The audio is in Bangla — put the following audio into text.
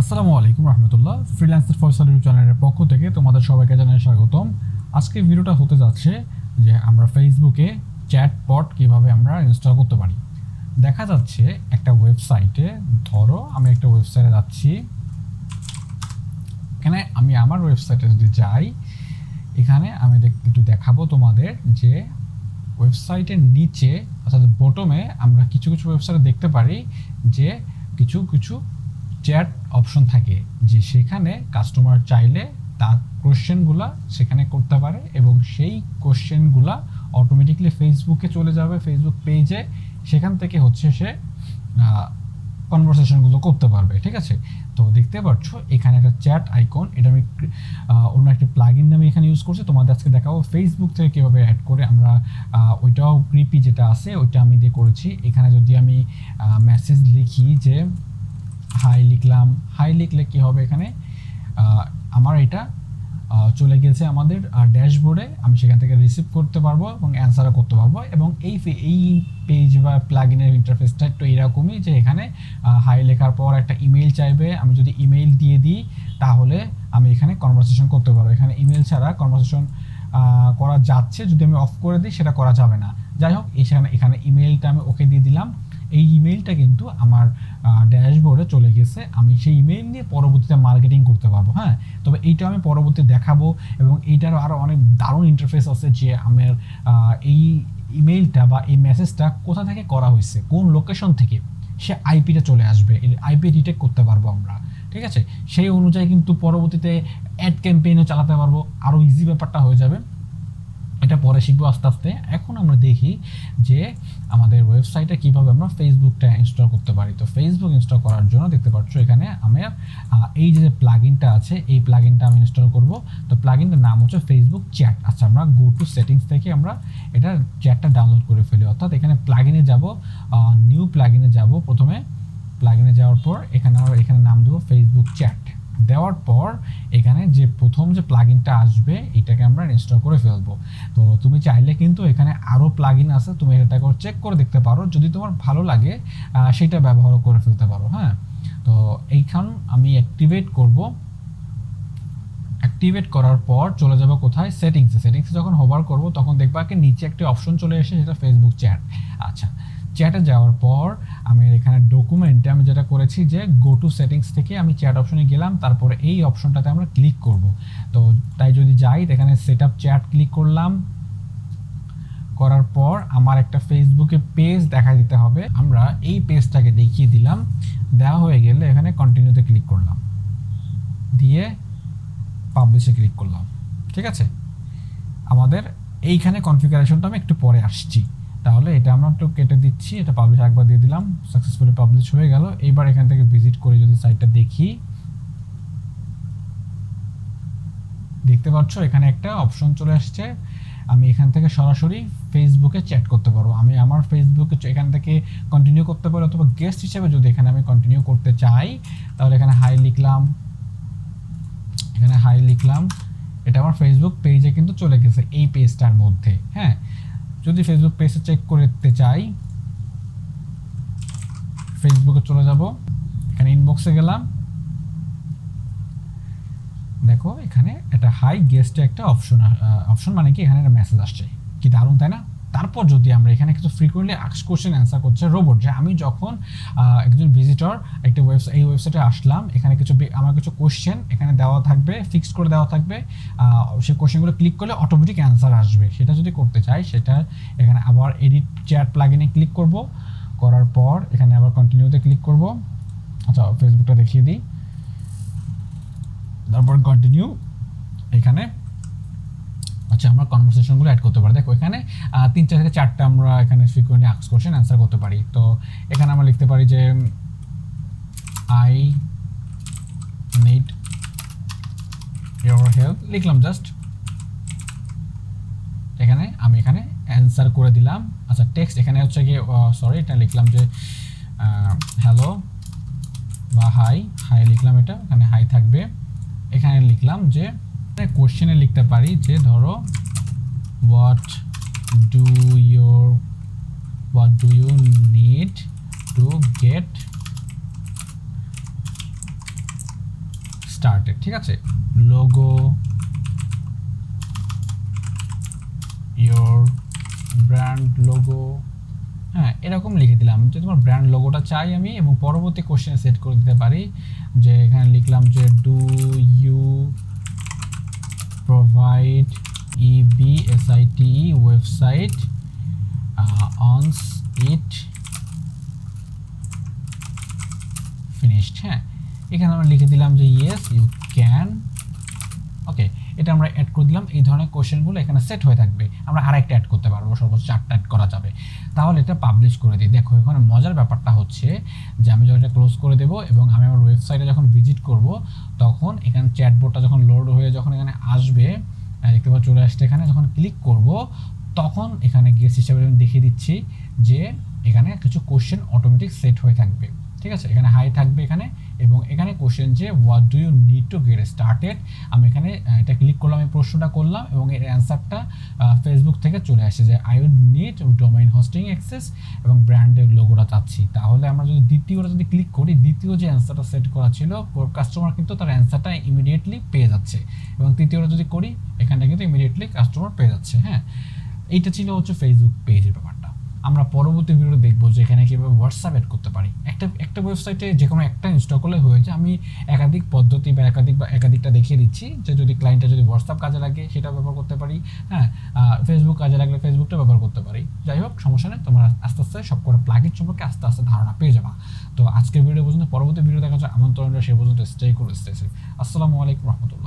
আসসালামু আলাইকুম রহমতুল্লাহ। ফ্রিল্যান্সার ফয়সাল চ্যানেলের পক্ষ থেকে তোমাদের সবাইকে জানাই স্বাগতম। আজকে ভিডিওটা হতে যাচ্ছে যে আমরা ফেসবুকে চ্যাটবট কিভাবে আমরা ইনস্টল করতে পারি। দেখা যাচ্ছে একটা ওয়েবসাইটে, ধরো আমি একটা ওয়েবসাইটে যাচ্ছি, এখানে আমি আমার ওয়েবসাইটে যদি যাই, এখানে আমি একটু দেখাবো তোমাদের যে ওয়েবসাইটের নিচে অর্থাৎ বটমে আমরা কিছু কিছু ওয়েবসাইটে দেখতে পারি যে কিছু কিছু চ্যাট অপশন থাকে, যে সেখানে কাস্টমার চাইলে তার কোশ্চেনগুলো সেখানে করতে পারে এবং সেই কোশ্চেনগুলো অটোমেটিকলি ফেসবুকে চলে যাবে, ফেসবুক পেজে। সেখান থেকে হচ্ছে সে কনভারসেশনগুলো করতে পারবে। ঠিক আছে, তো দেখতে পাচ্ছ এখানে একটা চ্যাট আইকন, এটা আমি অন্য একটা প্লাগইন নামে এখানে ইউজ করছি। তোমাদের আজকে দেখাবো ফেসবুক থেকে কীভাবে অ্যাড করে আমরা ওইটাও গ্রিপি যেটা আছে ওইটা আমি দিয়ে করেছি। এখানে যদি আমি মেসেজ লিখি যে হাই লিখলাম, হাই লিখলে কী হবে, এখানে আমার এটা চলে গেছে আমাদের ড্যাশবোর্ডে, আমি সেখান থেকে রিসিভ করতে পারবো এবং অ্যান্সারও করতে পারবো। এবং এই পেজ বা প্লাগইনের ইন্টারফেসটা একটু এরকমই, যে এখানে হাই লেখার পর একটা ইমেল চাইবে, আমি যদি ইমেল দিয়ে দিই তাহলে আমি এখানে কনভারসেশন করতে পারবো। এখানে ইমেল ছাড়া কনভারসেশন করা যাচ্ছে, যদি আমি অফ করে দিই সেটা করা যাবে না। যাই হোক, এখানে ইমেলটা আমি ওকে দিয়ে দিলাম। এই ইমেলটা কিন্তু আমার ড্যাশবোর্ডে চলে গেছে, আমি সেই ইমেল নিয়ে পরবর্তীতে মার্কেটিং করতে পারবো। হ্যাঁ, তবে এইটা আমি পরবর্তীতে দেখাবো এবং এইটারও আরও অনেক দারুণ ইন্টারফেস আছে, যে আমার এই ইমেলটা বা এই মেসেজটা কোথা থেকে করা হয়েছে, কোন লোকেশন থেকে, সে আইপিটা চলে আসবে, এই আইপি ডিটেক্ট করতে পারবো আমরা। ঠিক আছে, সেই অনুযায়ী কিন্তু পরবর্তীতে অ্যাড ক্যাম্পেইনও চালাতে পারবো, আরও ইজি ব্যাপারটা হয়ে যাবে। এটা পরে শিখবো আস্তে আস্তে। এখন আমরা দেখি যে আমাদের ওয়েবসাইটে কীভাবে আমরা ফেসবুকটা ইনস্টল করতে পারি। তো ফেসবুক ইনস্টল করার জন্য দেখতে পাচ্ছ এখানে আমার এই যে প্লাগইনটা আছে, এই প্লাগইনটা আমি ইনস্টল করব। তো প্লাগইনটার নাম হচ্ছে ফেসবুক চ্যাট। আচ্ছা, আমরা গো টু সেটিংস থেকে আমরা এটা চ্যাটটা ডাউনলোড করে ফেলি, অর্থাৎ এখানে প্লাগইনে যাব, নিউ প্লাগইনে যাব। প্রথমে প্লাগইনে যাওয়ার পর এখানে নাম দেবো ফেসবুক চ্যাট। দেওয়ার পর এখানে যে প্রথম যে প্লাগইনটা আসবে এটাকে আমরা ইনস্টল করে ফেলবো। তো তুমি চাইলে কিন্তু এখানে আরও প্লাগইন আছে, তুমি এটা করে চেক করে দেখতে পারো, যদি তোমার ভালো লাগে সেটা ব্যবহার করে ফেলতে পারো। হ্যাঁ, তো এইখান আমি অ্যাক্টিভেট করব। অ্যাক্টিভেট করার পর চলে যাব কোথায়, সেটিংসে যখন হোভার করব তখন দেখবা কি নিচে একটি অপশন চলে এসে, সেটা ফেসবুক চ্যাট। আচ্ছা, চ্যাটে যাওয়ার পর আমি এখানে ডকুমেন্টে আমি যেটা করেছি যে গো টু সেটিংস থেকে আমি চ্যাট অপশনে গেলাম, তারপরে এই অপশনটাতে আমরা ক্লিক করব। তো তাই যদি যাই এখানে সেট আপ চ্যাট ক্লিক করলাম, করার পর আমার একটা ফেসবুকে পেজ দেখা দিতে হবে, আমরা এই পেজটাকে দেখিয়ে দিলাম। দেওয়া হয়ে গেলে এখানে কন্টিনিউতে ক্লিক করলাম, দিয়ে পাবলিশে ক্লিক করলাম। ঠিক আছে, আমাদের এইখানে কনফিগারেশনটা আমি একটু পরে আসছি, তাহলে এটা আমরা একটু কেটে দিচ্ছি, এটা পাবলিশ একবার দিয়ে দিলাম, সাকসেসফুলি পাবলিশ হয়ে গেল। এইবার এখান থেকে ভিজিট করে যদি সাইটটা দেখি, দেখতে পাচ্ছ এখানে একটা অপশন চলে আসছে, আমি এখান থেকে সরাসরি ফেসবুকে চ্যাট করতে পারবো। আমি আমার ফেসবুকে এখান থেকে কন্টিনিউ করতে পারি, অথবা গেস্ট হিসেবে যদি এখানে আমি কন্টিনিউ করতে চাই তাহলে এখানে হাই লিখলাম, এটা আমার ফেসবুক পেজে কিন্তু চলে গেছে এই পেজটার মধ্যে। হ্যাঁ, যদি ফেসবুক পেজে চেক করতে চাই ফেসবুকে চলে যাব, এখানে ইনবক্সে গেলাম, দেখো এখানে একটা হাই গেস্টে একটা অপশন মানে কি এখানে একটা মেসেজ আসছে, কি দারুণ তাই না? তারপর যদি আমরা এখানে কিছু ফ্রিকোয়েন্টলি আস্কড কোশ্চেন অ্যান্সার করছে রোবট, যে আমি যখন একজন ভিজিটর একটা এই ওয়েবসাইটে আসলাম, এখানে আমার কিছু কোশ্চেন এখানে দেওয়া থাকবে, ফিক্সড করে দেওয়া থাকবে, সেই কোশ্চেনগুলো ক্লিক করলে অটোমেটিক অ্যান্সার আসবে। সেটা যদি করতে চাই সেটা এখানে আবার এডিট চ্যাট প্লাগইনে ক্লিক করব, করার পর এখানে আবার কন্টিনিউতে ক্লিক করব। আচ্ছা, ফেসবুকটা দেখিয়ে দিই, তারপর কন্টিনিউ। এখানে আচ্ছা, আমরা কনভারসেশনগুলো অ্যাড করতে পারি। দেখো এখানে 3 থেকে 4টা আমরা এখানে ফ্রিকোয়েন্টলি আস্কড কোশ্চেন অ্যান্সার করতে পারি। তো এখানে আমরা লিখতে পারি যে আই নিড ইওর হেল্প, লিখলাম জাস্ট, আমি এখানে অ্যান্সার করে দিলাম। আচ্ছা, টেক্সট এখানে হচ্ছে গিয়ে সরি, এটা লিখলাম যে হ্যালো বা হাই লিখলাম, এটা এখানে হাই থাকবে। এখানে লিখলাম যে কোশ্চেনে লিখতে পারি যে ধরো what do you need to get started, ঠিক আছে, লোগো ইয়োর ব্র্যান্ড লোগো, হ্যাঁ এরকম লিখে দিলাম যে তোমার ব্র্যান্ড লোগোটা চাই আমি, এবং পরবর্তী কোশ্চেন সেট করে দিতে পারি যে এখানে লিখলাম যে do you provide EBSITE website once it finished. হ্যাঁ এখানে আমরা লিখে দিলাম যে ইয়েস ইউ ক্যান। ওকে, এটা আমরা অ্যাড করে দিলাম। এই ধরনের কোশ্চেনগুলো এখানে সেট হয়ে থাকবে, আমরা আরেকটা অ্যাড করতে পারবো, সর্বোচ্চ 4টা অ্যাড করা যাবে। তাহলে এটা পাবলিশ করে দিই। দেখো এখানে মজার ব্যাপারটা হচ্ছে যে আমি যখন এটা ক্লোজ করে দেবো এবং আমি আমার ওয়েবসাইটে যখন ভিজিট করব তখন এখানে চ্যাটবোর্ডটা যখন লোড হয়ে যখন এখানে আসবে, দেখতে পাচ্ছ চলে আসছে, এখানে যখন ক্লিক করব তখন এখানে গেস্ট হিসাবে আমি দেখিয়ে দিচ্ছি যে এখানে কিছু কোশ্চেন অটোমেটিক সেট হয়ে থাকবে, ঠিক আছে, এখানে হাই থাকবে এখানে, এবং এখানে কোশ্চেন যে what do you need to get started, আমি এখানে এটা ক্লিক করলাম, আমি প্রশ্নটা করলাম এবং এর অ্যান্সারটা ফেসবুক থেকে চলে আসে যে I would need domain hosting access এবং ব্র্যান্ডের লোগোটা চাচ্ছি। তাহলে আমরা যদি দ্বিতীয়টা যদি ক্লিক করি, দ্বিতীয় যে অ্যান্সারটা সেট করা ছিল কাস্টমার কিন্তু তার অ্যান্সারটা ইমিডিয়েটলি পেয়ে যাচ্ছে, এবং তৃতীয়টা যদি করি এখানটা কিন্তু ইমিডিয়েটলি কাস্টমার পেয়ে যাচ্ছে। হ্যাঁ এইটা ছিল হচ্ছে ফেসবুক পেজের ব্যাপারটা। আমরা পরবর্তী ভিডিওতে দেখবো যে এখানে কীভাবে হোয়াটসঅ্যাপ অ্যাড করতে পারি। একটা ওয়েবসাইটে যে কোনো একটা ইনস্টল করলে হয়েছে, আমি একাধিক পদ্ধতি বা একাধিকটা দেখিয়ে দিচ্ছি যে যদি ক্লায়েন্টটা যদি হোয়াটসঅ্যাপ কাজে লাগে সেটা ব্যবহার করতে পারি, হ্যাঁ ফেসবুক কাজে লাগলে ফেসবুকটা ব্যবহার করতে পারি। যাই হোক সমস্যা নেই, তোমরা আস্তে আস্তে সব করে প্লাগইন সম্পর্কে আস্তে আস্তে ধারণা পেয়ে যাবা। তো আজকের ভিডিও পর্যন্ত, পরবর্তী ভিডিও দেখা যায় আমন্ত্রণ, সে পর্যন্ত স্টে করে আসসালামু আলাইকুম রহমতুল্লাহ।